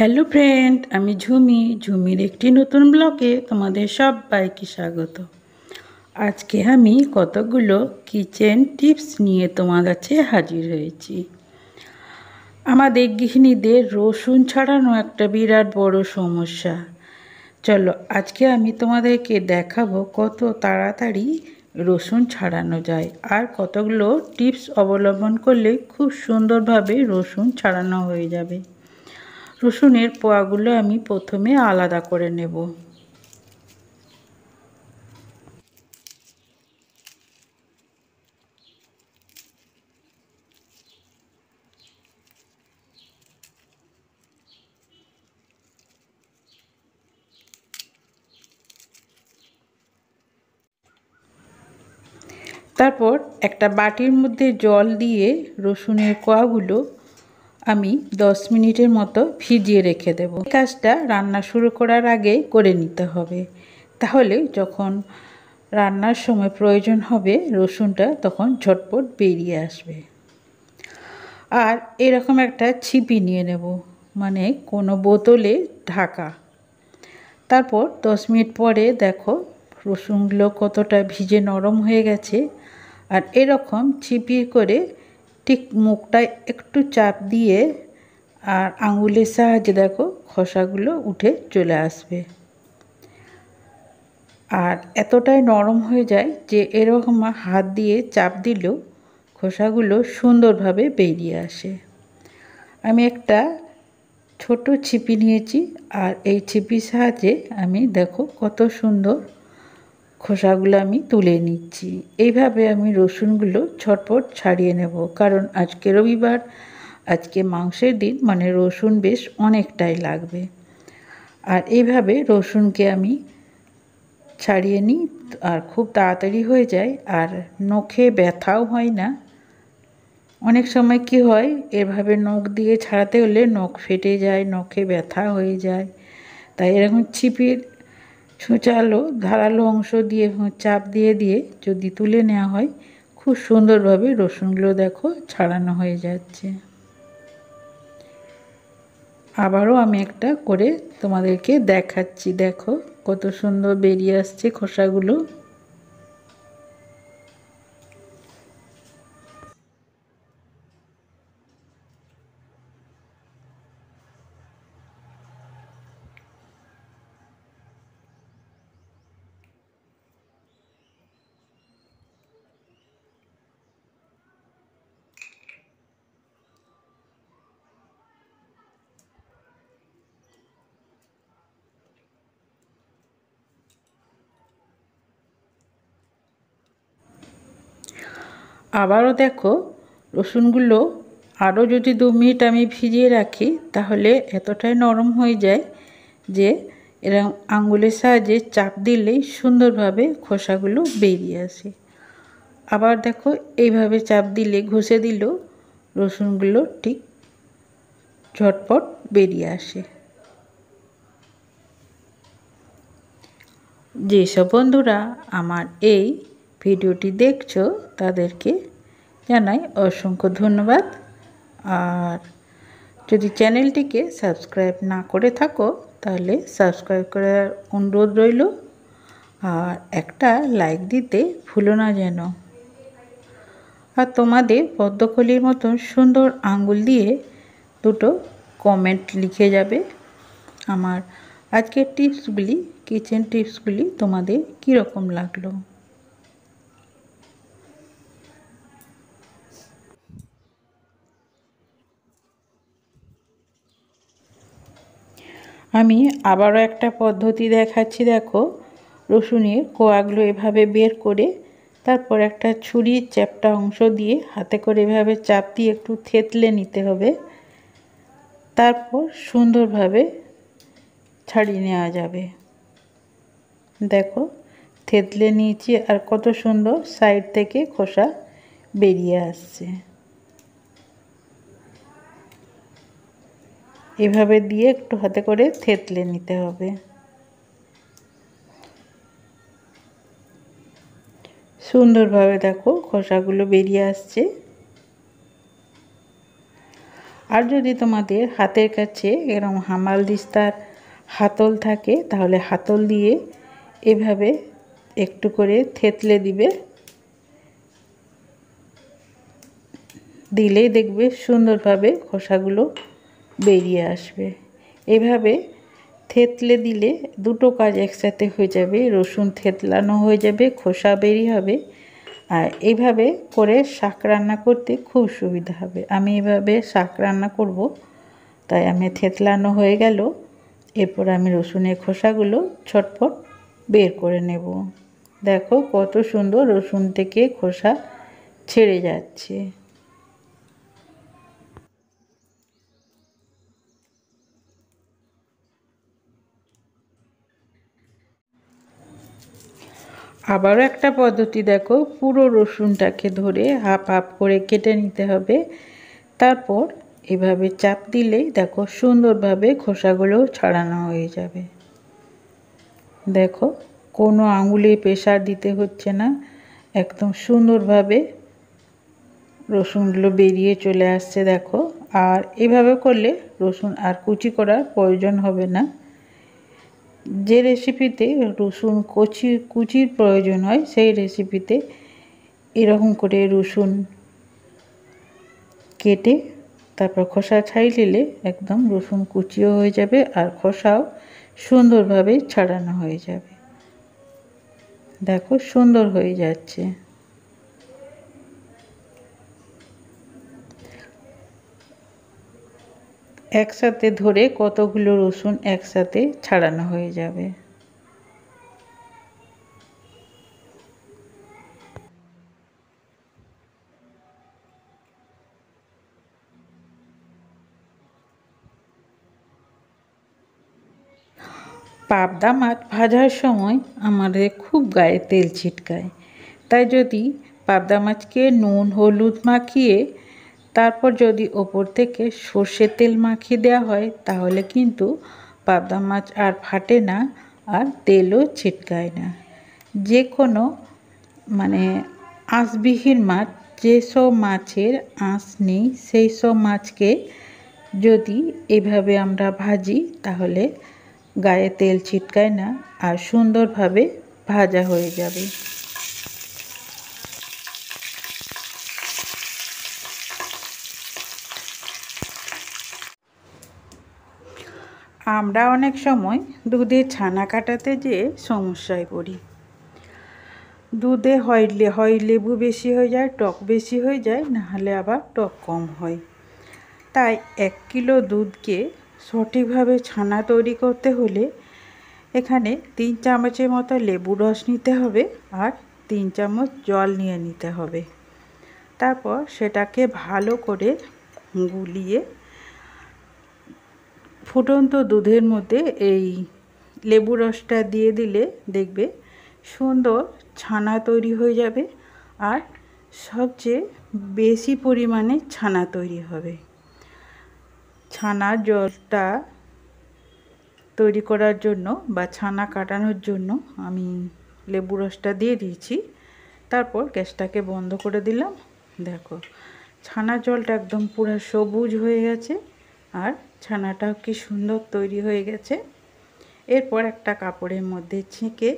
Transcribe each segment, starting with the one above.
Hello friend, আমি ঝুমির একটি নতুন ব্লগে তোমাদের সবাইকে স্বাগত। আজকে আমি কতগুলো কিচেন টিপস নিয়ে তোমার কাছে হাজির হয়েছি। আমাদের গৃহিণীদের রসুন ছাড়ানো একটা বিরাট বড় সমস্যা। চলো আজকে আমি তোমাদেরকে দেখাবো কত তাড়াতাড়ি রসুন ছাড়ানো যায় আর কতগুলো টিপস অবলম্বন করলে খুব সুন্দরভাবে রসুন ছাড়ানো হয়ে যাবে। রসুনের পোয়াগুলো আমি প্রথমে আলাদা করে নেব। তারপর একটা বাটির মধ্যে জল দিয়ে রসুনের কোয়াগুলো আমি 10 মিনিটের মতো ভিজিয়ে রেখে দেব। এই কাজটা রান্না শুরু করার আগে করে নিতে হবে, তাহলে যখন রান্নার সময় প্রয়োজন হবে রসুনটা তখন ঝটপট বেরিয়ে আসবে। আর এরকম একটা ছিপি নিয়ে নেব, মানে কোনো বোতলে ঢাকা। তারপর 10 মিনিট পরে দেখো রসুনগুলো কতটা ভিজে নরম হয়ে গেছে। আর এরকম ছিপি করে ঠিক মুখটায় একটু চাপ দিয়ে আর আঙুলের সাহায্যে দেখো খোসাগুলো উঠে চলে আসবে। আর এতটাই নরম হয়ে যায় যে এরকম হাত দিয়ে চাপ দিলেও খোসাগুলো সুন্দরভাবে বেরিয়ে আসে। আমি একটা ছোট ছিপি নিয়েছি আর এই ছিপির সাহায্যে আমি দেখো কত সুন্দর খোসাগুলো আমি তুলে নিচ্ছি। এইভাবে আমি রসুনগুলো ঝটপট ছাড়িয়ে নেব, কারণ আজকে রবিবার, আজকে মাংসের দিন, মানে রসুন বেশ অনেকটাই লাগবে। আর এইভাবে রসুনকে আমি ছাড়িয়ে নিই আর খুব তাড়াতাড়ি হয়ে যায় আর নখে ব্যথাও হয় না। অনেক সময় কি হয়, এভাবে নখ দিয়ে ছাড়াতে হলে নখ ফেটে যায়, নখে ব্যথা হয়ে যায়। তাই এরকম ছিপির ছোঁচালো ধারালো অংশ দিয়ে চাপ দিয়ে দিয়ে যদি তুলে নেওয়া হয় খুব সুন্দরভাবে রসুনগুলো দেখো ছাড়ানো হয়ে যাচ্ছে। আবারও আমি একটা করে তোমাদেরকে দেখাচ্ছি, দেখো কত সুন্দর বেরিয়ে আসছে খোসাগুলো। আবারও দেখো রসুনগুলো আরও যদি 2 মিনিট আমি ভিজিয়ে রাখি তাহলে এতটাই নরম হয়ে যায় যে এরকম আঙ্গুলের সাহায্যে চাপ দিলেই সুন্দরভাবে খোসাগুলো বেরিয়ে আসে। আবার দেখো এইভাবে চাপ দিলে ঘষে দিলেও রসুনগুলো ঠিক ঝটপট বেরিয়ে আসে। যেসব বন্ধুরা আমার এই ভিডিওটি দেখছো তাদেরকে জানাই অসংখ্য ধন্যবাদ। আর যদি চ্যানেলটিকে সাবস্ক্রাইব না করে থাকো তাহলে সাবস্ক্রাইব করার অনুরোধ রইল আর একটা লাইক দিতে ভুলো না যেন। আর তোমাদের পদ্মকলির মতন সুন্দর আঙ্গুল দিয়ে দুটো কমেন্ট লিখে যাবে আমার আজকের টিপসগুলি, কিচেন টিপসগুলি তোমাদের কীরকম লাগলো। আমি আবারও একটা পদ্ধতি দেখাচ্ছি, দেখো রসুনের কোয়াগুলো এভাবে বের করে তারপর একটা ছুরির চ্যাপ্টা অংশ দিয়ে হাতে করে এভাবে চাপ দিয়ে একটু থেতলে নিতে হবে, তারপর সুন্দরভাবে ছাড়িয়ে নেওয়া যাবে। দেখো থেতলে নিয়েছি আর কত সুন্দর সাইড থেকে খোসা বেরিয়ে আসছে। এভাবে দিয়ে একটু হাতে করে থেতলে নিতে হবে। সুন্দরভাবে দেখো খোসাগুলো বেরিয়ে আসছে। আর যদি তোমাদের হাতের কাছে এরকম হামালদিস্তার হাতল থাকে তাহলে হাতল দিয়ে এভাবে একটু করে থেতলে দিবে, দিলেই দেখবে সুন্দরভাবে খোসাগুলো বেরিয়ে আসবে। এভাবে থেতলে দিলে দুটো কাজ একসাথে হয়ে যাবে, রসুন থেতলানো হয়ে যাবে, খোসা বেরিয়ে হবে। আর এইভাবে করে শাক রান্না করতে খুব সুবিধা হবে। আমি এভাবে শাক রান্না করব, তাই আমি থেতলানো হয়ে গেল। এরপর আমি রসুনের খোসাগুলো ছটফট বের করে নেব। দেখো কত সুন্দর রসুন থেকে খোসা ছেড়ে যাচ্ছে। আবারও একটা পদ্ধতি দেখো, পুরো রসুনটাকে ধরে হাফ হাফ করে কেটে নিতে হবে। তারপর এভাবে চাপ দিলেই দেখো সুন্দরভাবে খোসাগুলো ছাড়ানো হয়ে যাবে। দেখো কোনো আঙুলে প্রেসার দিতে হচ্ছে না, একদম সুন্দরভাবে রসুনগুলো বেরিয়ে চলে আসছে দেখো। আর এভাবে করলে রসুন আর কুচি করার প্রয়োজন হবে না। যে রেসিপিতে রসুন কুচির প্রয়োজন হয় সেই রেসিপিতে এরকম করে রসুন কেটে তারপর খোসা ছাড়িয়ে নিলে একদম রসুন কুচিও হয়ে যাবে আর খোসাও সুন্দরভাবে ছাড়ানো হয়ে যাবে। দেখো সুন্দর হয়ে যাচ্ছে। একসাথে ধরে কতগুলো রসুন একসাথে ছাড়ানো হয়ে যাবে। পাবদা মাছ ভাজার সময় আমাদের খুব গায়ে তেল ছিটকায়, তাই যদি পাবদা মাছকে নুন হলুদ মাখিয়ে তারপর যদি ওপর থেকে সর্ষের তেল মাখিয়ে দেওয়া হয় তাহলে কিন্তু পাবদা মাছ আর ফাটে না আর তেলও ছিটকায় না। যে কোনো মানে আঁশবিহীন মাছ, যেসব মাছের আঁশ নেই সেই সব মাছকে যদি এভাবে আমরা ভাজি তাহলে গায়ে তেল ছিটকায় না আর সুন্দরভাবে ভাজা হয়ে যাবে। আমরা অনেক সময় দুধে ছানা কাটাতে যেয়ে সমস্যায় পড়ি। দুধে হয় লেবু বেশি হয়ে যায়, টক বেশি হয়ে যায়, নাহলে আবার টক কম হয়। তাই 1 কিলো দুধকে সঠিকভাবে ছানা তৈরি করতে হলে এখানে 3 চামচের মতো লেবু রস নিতে হবে আর 3 চামচ জল নিয়ে নিতে হবে। তারপর সেটাকে ভালো করে গুলিয়ে ফুটন্ত দুধের মধ্যে এই লেবু রসটা দিয়ে দিলে দেখবে সুন্দর ছানা তৈরি হয়ে যাবে আর সবচেয়ে বেশি পরিমাণে ছানা তৈরি হবে। ছানার জলটা তৈরি করার জন্য বা ছানা কাটানোর জন্য আমি লেবু রসটা দিয়ে দিয়েছি। তারপর গ্যাসটাকে বন্ধ করে দিলাম। দেখো ছানার জলটা একদম পুরো সবুজ হয়ে গেছে আর ছানাটাও কি সুন্দর তৈরি হয়ে গেছে। এরপর একটা কাপড়ের মধ্যে ছেঁকে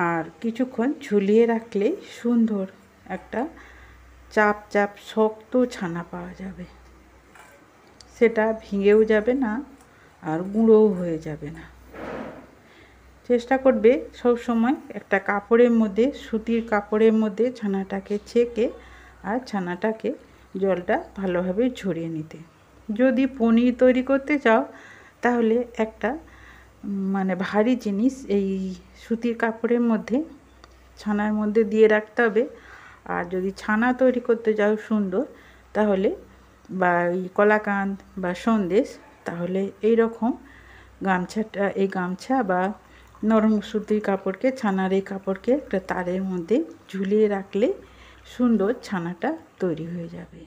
আর কিছুক্ষণ ঝুলিয়ে রাখলে সুন্দর একটা চাপ চাপ শক্ত ছানা পাওয়া যাবে। সেটা ভেঙেও যাবে না আর গুঁড়োও হয়ে যাবে না। চেষ্টা করবে সব সময় একটা কাপড়ের মধ্যে, সুতির কাপড়ের মধ্যে ছানাটাকে ছেঁকে আর ছানাটাকে জলটা ভালোভাবে ঝরিয়ে নিতে। যদি পনির তৈরি করতে চাও তাহলে একটা মানে ভারী জিনিস এই সুতির কাপড়ের মধ্যে ছানার মধ্যে দিয়ে রাখতে হবে। আর যদি ছানা তৈরি করতে চাও সুন্দর তাহলে বা এই কলাকাঁদ বা সন্দেশ তাহলে এই রকম গামছাটা, এই গামছা বা নরম সুতির কাপড়কে, ছানার এই কাপড়কে একটা তারের মধ্যে ঝুলিয়ে রাখলে সুন্দর ছানাটা তৈরি হয়ে যাবে।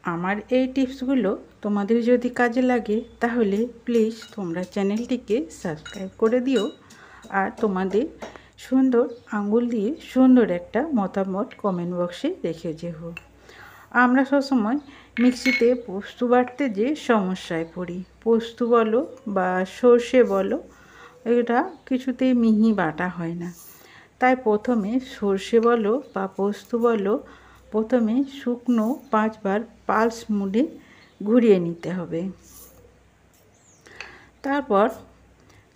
আমার এই টিপসগুলো তোমাদের যদি কাজে লাগে তাহলে প্লিজ তোমরা চ্যানেলটিকে সাবস্ক্রাইব করে দিও আর তোমাদের সুন্দর আঙ্গুল দিয়ে সুন্দর একটা মতামত কমেন্ট বক্সে রেখে যেও। আমরা সবসময় মিক্সিতে পোস্ত বাটতে যে সমস্যায় পড়ি, পোস্ত বলো বা সর্ষে বলো, এটা কিছুতেই মিহি বাটা হয় না। তাই প্রথমে সর্ষে বলো বা পোস্ত বলো, প্রথমে শুকনো 5 বার পালস মুডে ঘুরিয়ে নিতে হবে। তারপর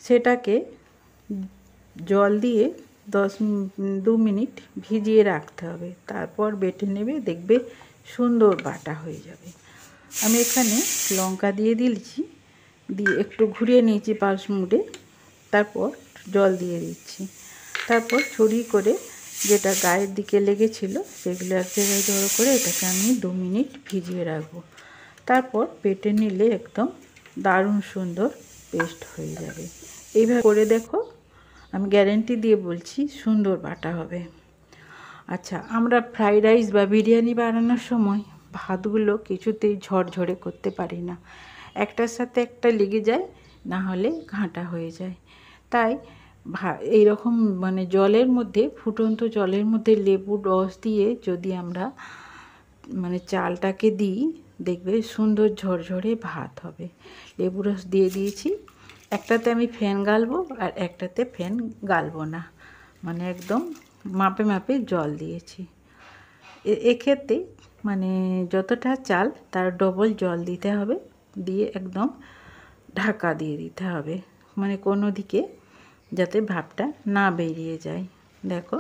সেটাকে জল দিয়ে 2 মিনিট ভিজিয়ে রাখতে হবে। তারপর বেটে নেবে, দেখবে সুন্দর বাটা হয়ে যাবে। আমি এখানে লঙ্কা দিয়ে দিয়েছি, দিয়ে একটু ঘুরিয়ে নিয়েছি পালস মুডে, তারপর জল দিয়ে দিচ্ছি। তারপর ছড়ি করে যেটা গায়ের দিকে লেগেছিল সেগুলো এক জায়গায় জড়ো করে এটাকে আমি 2 মিনিট ভিজিয়ে রাখবো। তারপর বেটে নিলে একদম দারুণ সুন্দর পেস্ট হয়ে যাবে। এইভাবে করে দেখো, আমি গ্যারেন্টি দিয়ে বলছি সুন্দর বাটা হবে। আচ্ছা, আমরা ফ্রাইড রাইস বা বিরিয়ানি বানানোর সময় ভাতগুলো কিছুতেই ঝরঝরে করতে পারি না, একটার সাথে একটা লেগে যায়, না হলে ঘাঁটা হয়ে যায়। তাই এইরকম মানে জলের মধ্যে, ফুটন্ত জলের মধ্যে লেবুর রস দিয়ে যদি আমরা মানে চালটাকে দিই, দেখবে সুন্দর ঝরঝরে ভাত হবে। লেবু রস দিয়ে দিয়েছি, একটাতে আমি ফ্যান গালবো আর একটাতে ফ্যান গালবো না, মানে একদম মাপে মাপে জল দিয়েছি। এক্ষেত্রে মানে যতটা চাল তার ডবল জল দিতে হবে, দিয়ে একদম ঢাকা দিয়ে দিতে হবে, মানে কোনো দিকে যাতে ভাপটা না বেরিয়ে যায়। দেখো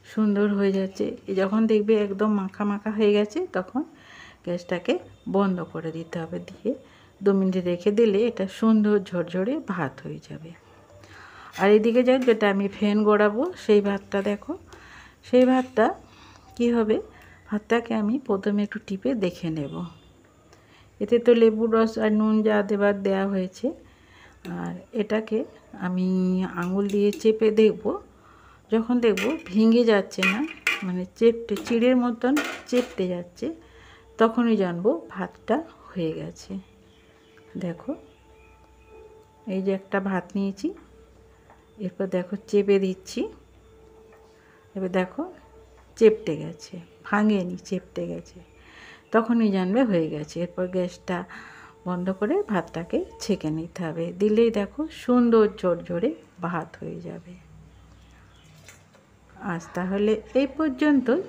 সুন্দর হয়ে যাচ্ছে। যখন দেখবে একদম মাখা মাখা হয়ে গেছে, তখন গ্যাসটাকে বন্ধ করে দিতে হবে, দিয়ে 2 মিনিট রেখে দিলে এটা সুন্দর ঝরঝরে ভাত হয়ে যাবে। আর এদিকে যেটা আমি ফ্যান গড়াবো সেই ভাতটা দেখো, সেই ভাতটা কি হবে, ভাতটাকে আমি প্রথমে একটু টিপে দেখে নেব। এতে তো লেবুর রস আর নুন যা দেবার দেওয়া হয়েছে। আর এটাকে আমি আঙুল দিয়ে চেপে দেখব, যখন দেখব ভেঙে যাচ্ছে না, মানে চিড়ের মতন চেপটে যাচ্ছে, তখনই জানবো ভাতটা হয়ে গেছে। দেখো এই যে একটা ভাত নিয়েছি, এরপর দেখো চেপে দিচ্ছি, এবার দেখো চেপটে গেছে, ভাঙেনি, চেপটে গেছে, তখনই জানবে হয়ে গেছে। এরপর গ্যাসটা বন্ধ করে ভাতটাকে ছেঁকে নিতে হবে, দিলেই দেখো সুন্দর ঝরঝরে ভাত হয়ে যাবে। আজ তাহলে এই পর্যন্তই,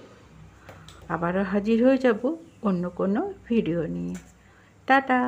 আবারও হাজির হয়ে যাব অন্য কোনো ভিডিও নিয়ে। টাটা।